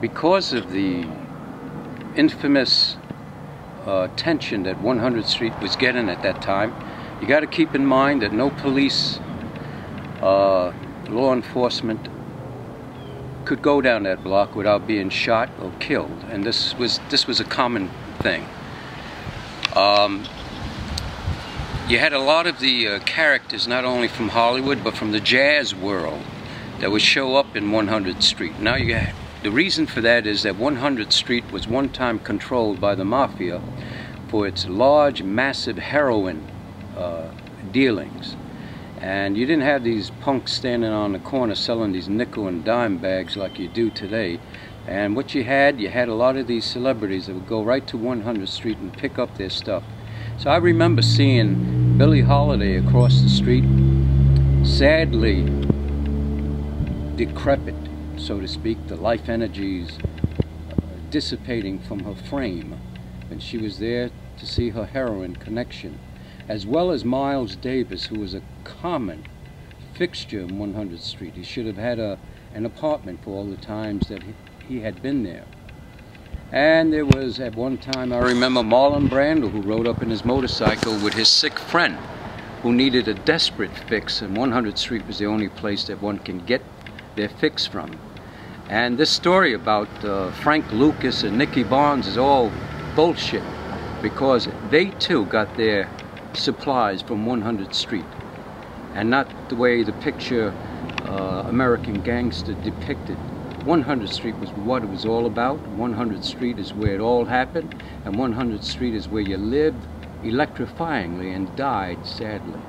Because of the infamous attention that 100th Street was getting at that time, you got to keep in mind that no police, law enforcement could go down that block without being shot or killed, and this was a common thing. You had a lot of the characters, not only from Hollywood but from the jazz world, that would show up in 100th Street. Now the reason for that is that 100th Street was one time controlled by the mafia for its large, massive heroin dealings. And you didn't have these punks standing on the corner selling these nickel and dime bags like you do today. And what you had a lot of these celebrities that would go right to 100th Street and pick up their stuff. So I remember seeing Billie Holiday across the street, sadly decrepit, so to speak, the life energies dissipating from her frame, and she was there to see her heroin connection, as well as Miles Davis, who was a common fixture in 100th Street. He should have had an apartment for all the times that he had been there. And there was, at one time, I remember Marlon Brando, who rode up in his motorcycle with his sick friend who needed a desperate fix, and 100th Street was the only place that one can get their fix from. And this story about Frank Lucas and Nicky Barnes is all bullshit, because they too got their supplies from 100th Street, and not the way the picture American Gangster depicted. 100th Street was what it was all about. 100th Street is where it all happened, and 100th Street is where you lived electrifyingly and died sadly.